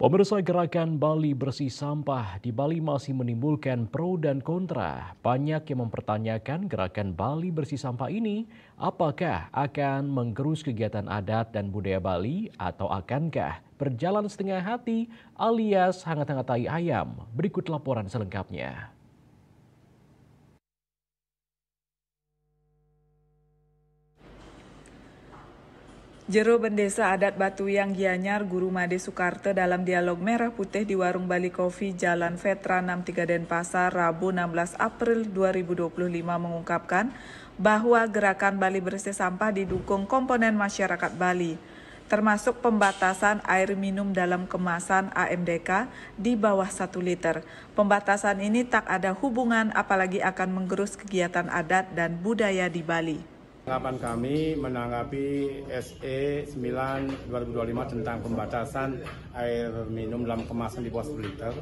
Pemirsa, gerakan Bali bersih sampah di Bali masih menimbulkan pro dan kontra. Banyak yang mempertanyakan gerakan Bali bersih sampah ini apakah akan menggerus kegiatan adat dan budaya Bali atau akankah berjalan setengah hati alias hangat-hangat tai ayam. Berikut laporan selengkapnya. Jero Bendesa Adat Batuyang Gianyar Guru Made Soekarto dalam dialog Merah Putih di Warung Bali Coffee Jalan Vetra 63 Denpasar Rabu 16 April 2025 mengungkapkan bahwa gerakan Bali Bersih Sampah didukung komponen masyarakat Bali, termasuk pembatasan air minum dalam kemasan AMDK di bawah 1 liter. Pembatasan ini tak ada hubungan apalagi akan menggerus kegiatan adat dan budaya di Bali. Tanggapan kami menanggapi SE 9 2025 tentang pembatasan air minum dalam kemasan di bawah 1 liter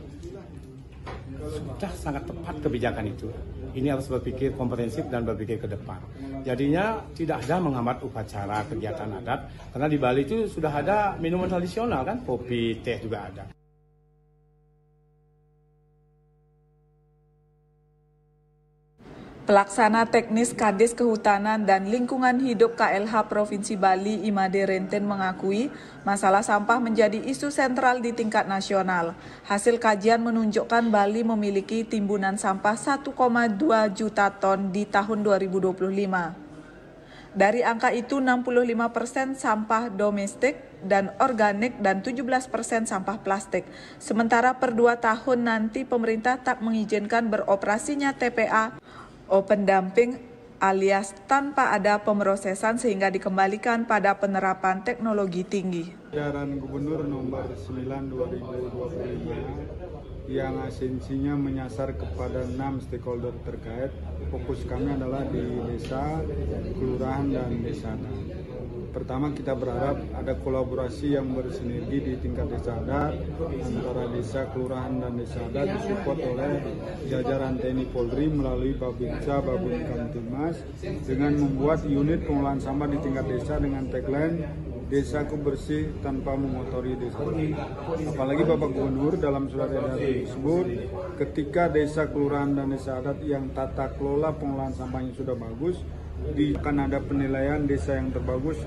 sudah sangat tepat kebijakan itu. Ini harus berpikir komprehensif dan berpikir ke depan. Jadinya tidak ada menghambat upacara kegiatan adat karena di Bali itu sudah ada minuman tradisional kan, kopi, teh juga ada. Pelaksana Teknis Kadis Kehutanan dan Lingkungan Hidup KLH Provinsi Bali Imade Renten mengakui masalah sampah menjadi isu sentral di tingkat nasional. Hasil kajian menunjukkan Bali memiliki timbunan sampah 1,2 juta ton di tahun 2025. Dari angka itu 65% sampah domestik dan organik dan 17% sampah plastik. Sementara per 2 tahun nanti pemerintah tak mengizinkan beroperasinya TPA open dumping alias tanpa ada pemrosesan sehingga dikembalikan pada penerapan teknologi tinggi. Edaran Gubernur nomor 9 2025 yang esensinya menyasar kepada 6 stakeholder terkait. Fokus kami adalah di desa, kelurahan, dan desa adat. Pertama, kita berharap ada kolaborasi yang bersinergi di tingkat desa adat antara desa, kelurahan, dan desa adat disupport oleh jajaran TNI Polri melalui Babinsa, Babin Kamtimas dengan membuat unit pengolahan sampah di tingkat desa dengan tagline Desaku bersih tanpa mengotori desa. Apalagi Bapak Gubernur dalam surat edaran tersebut, ketika desa, kelurahan, dan desa adat yang tata kelola pengolahan sampahnya sudah bagus, akan ada penilaian desa yang terbagus.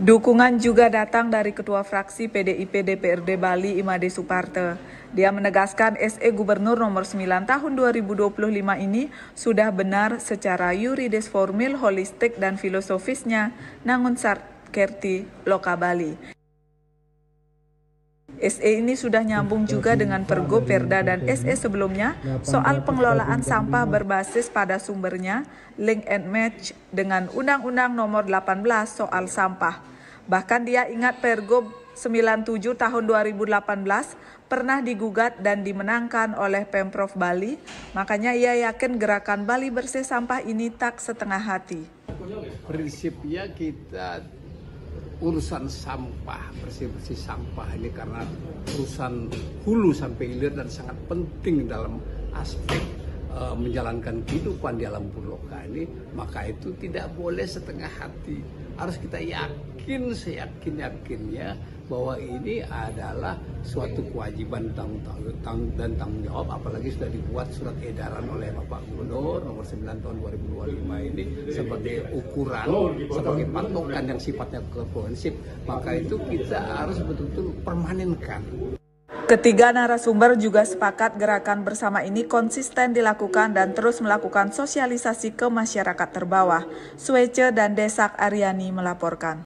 Dukungan juga datang dari Ketua Fraksi PDIP DPRD Bali Imade Soekarto. Dia menegaskan SE Gubernur nomor 9 tahun 2025 ini sudah benar secara yuridis formil, holistik, dan filosofisnya, nangun Kerti Loka Bali. SE ini sudah nyambung juga dengan Pergub, Perda, dan SE sebelumnya soal pengelolaan sampah berbasis pada sumbernya, link and match dengan Undang-Undang nomor 18 soal sampah. Bahkan dia ingat Pergub 97 tahun 2018 pernah digugat dan dimenangkan oleh Pemprov Bali, makanya ia yakin gerakan Bali Bersih Sampah ini tak setengah hati. Prinsipnya kita urusan sampah, bersih-bersih sampah ini karena urusan hulu sampai hilir dan sangat penting dalam aspek menjalankan kehidupan di alam burloka ini, maka itu tidak boleh setengah hati. Harus kita yakin, seyakin-yakinnya bahwa ini adalah suatu kewajiban dan tanggung jawab, apalagi sudah dibuat surat edaran oleh Bapak Gubernur nomor 9 tahun 2025 ini sebagai ukuran, sebagai patokan yang sifatnya komprehensif, maka itu kita harus betul-betul permanenkan. Ketiga narasumber juga sepakat gerakan bersama ini konsisten dilakukan dan terus melakukan sosialisasi ke masyarakat terbawah. Swece dan Desak Aryani melaporkan.